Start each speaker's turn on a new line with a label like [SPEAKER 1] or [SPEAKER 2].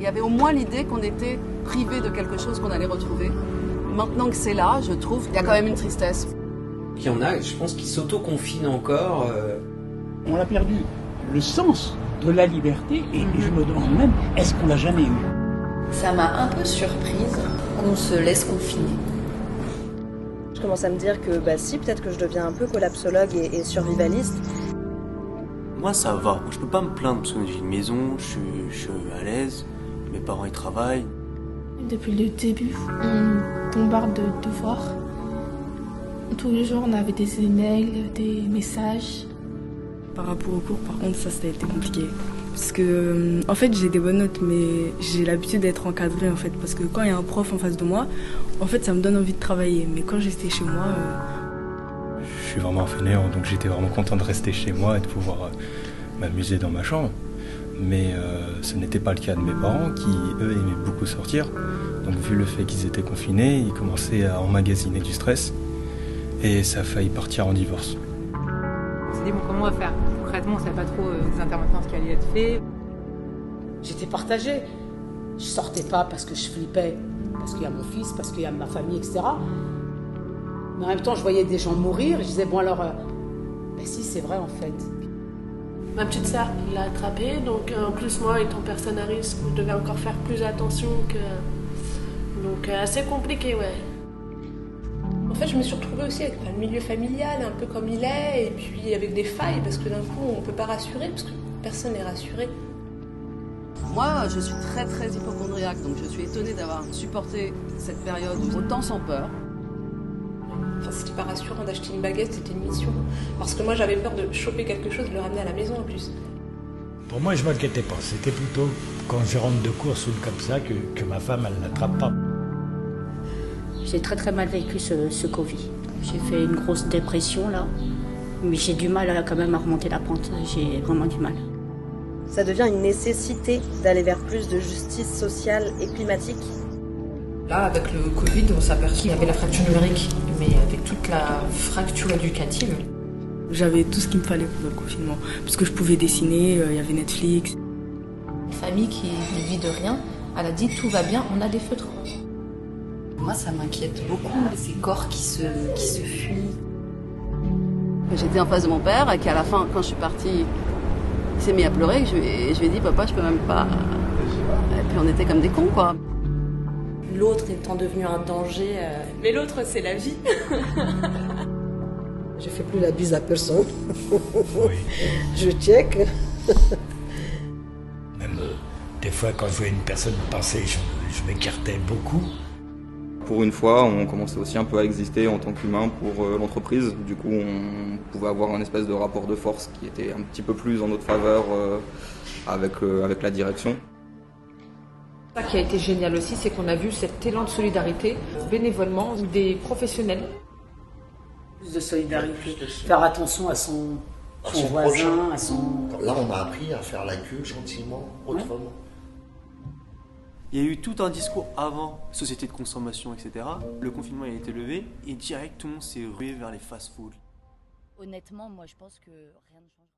[SPEAKER 1] Il y avait au moins l'idée qu'on était privé de quelque chose qu'on allait retrouver. Maintenant que c'est là, je trouve qu'il y a quand même une tristesse.
[SPEAKER 2] Il y en a, je pense, qui s'auto-confinent encore.
[SPEAKER 3] On a perdu le sens de la liberté et je me demande même, est-ce qu'on l'a jamais eu?
[SPEAKER 4] Ça m'a un peu surprise qu'on se laisse confiner.
[SPEAKER 5] Je commence à me dire que si, peut-être que je deviens un peu collapsologue et survivaliste.
[SPEAKER 6] Moi ça va, je peux pas me plaindre parce que j'ai une maison, je suis à l'aise, mes parents ils travaillent.
[SPEAKER 7] Depuis le début, on bombarde de devoirs. Tous les jours on avait des emails, des messages.
[SPEAKER 8] Par rapport au cours, par contre, ça a été compliqué. Parce que, en fait, j'ai des bonnes notes, mais j'ai l'habitude d'être encadrée, en fait. Parce que quand il y a un prof en face de moi, en fait, ça me donne envie de travailler. Mais quand j'étais chez moi...
[SPEAKER 9] Je suis vraiment un fainéant, donc j'étais vraiment content de rester chez moi et de pouvoir m'amuser dans ma chambre. Mais ce n'était pas le cas de mes parents, qui, eux, aimaient beaucoup sortir. Donc, vu le fait qu'ils étaient confinés, ils commençaient à emmagasiner du stress. Et ça a failli partir en divorce.
[SPEAKER 10] On s'est dit, bon, comment on va faire? Concrètement, on ne savait pas trop des interventions qui allaient être faites.
[SPEAKER 11] J'étais partagée. Je sortais pas parce que je flippais, parce qu'il y a mon fils, parce qu'il y a ma famille, etc. Mais en même temps, je voyais des gens mourir. Je disais, bon alors, si, c'est vrai en fait.
[SPEAKER 7] Ma petite sœur l'a attrapé, donc en plus moi, étant personne à risque, je devais encore faire plus attention que... Donc assez compliqué, ouais. En fait, je me suis retrouvée aussi avec le milieu familial, un peu comme il est, et puis avec des failles, parce que d'un coup, on ne peut pas rassurer, parce que personne n'est rassuré.
[SPEAKER 1] Moi, je suis très très hypocondriaque, donc je suis étonnée d'avoir supporté cette période autant sans peur.
[SPEAKER 7] Enfin, c'était pas rassurant d'acheter une baguette, c'était une mission. Parce que moi, j'avais peur de choper quelque chose, de le ramener à la maison en plus.
[SPEAKER 3] Pour moi, je m'inquiétais pas. C'était plutôt quand je rentre de course ou comme ça que ma femme, elle l'attrape pas.
[SPEAKER 4] J'ai très très mal vécu ce Covid. J'ai fait une grosse dépression là, mais j'ai du mal quand même à remonter la pente. J'ai vraiment du mal.
[SPEAKER 5] Ça devient une nécessité d'aller vers plus de justice sociale et climatique.
[SPEAKER 10] Là, avec le Covid, on s'est aperçu qu'il y avait la fracture numérique, mais avec toute la fracture éducative.
[SPEAKER 8] J'avais tout ce qu'il me fallait pour le confinement. Parce que je pouvais dessiner, il y avait Netflix.
[SPEAKER 4] Une famille qui ne vit de rien, elle a dit tout va bien, on a des feutres. Moi, ça m'inquiète beaucoup, ces corps qui se fuient.
[SPEAKER 1] J'étais en face de mon père et qu'à la fin, quand je suis partie, il s'est mis à pleurer. Je lui ai dit, papa, je peux même pas. Et puis on était comme des cons, quoi.
[SPEAKER 4] L'autre étant devenu un danger.
[SPEAKER 7] Mais l'autre, c'est la vie.
[SPEAKER 11] Je fais plus la bise à personne.
[SPEAKER 3] Oui.
[SPEAKER 11] Je check.
[SPEAKER 3] Même des fois, quand je voyais une personne passer, je m'écartais beaucoup.
[SPEAKER 12] Pour une fois, on commençait aussi un peu à exister en tant qu'humain pour l'entreprise. Du coup, on pouvait avoir un espèce de rapport de force qui était un petit peu plus en notre faveur avec la direction.
[SPEAKER 10] Ce qui a été génial aussi, c'est qu'on a vu cet élan de solidarité bénévolement des professionnels.
[SPEAKER 11] Plus de solidarité, faire attention à son voisin, à son...
[SPEAKER 13] Là, on a appris à faire la queue gentiment, autrement. Ouais.
[SPEAKER 6] Il y a eu tout un discours avant société de consommation, etc. Le confinement a été levé et direct tout le monde s'est rué vers les fast-food.
[SPEAKER 4] Honnêtement, moi je pense que rien ne change.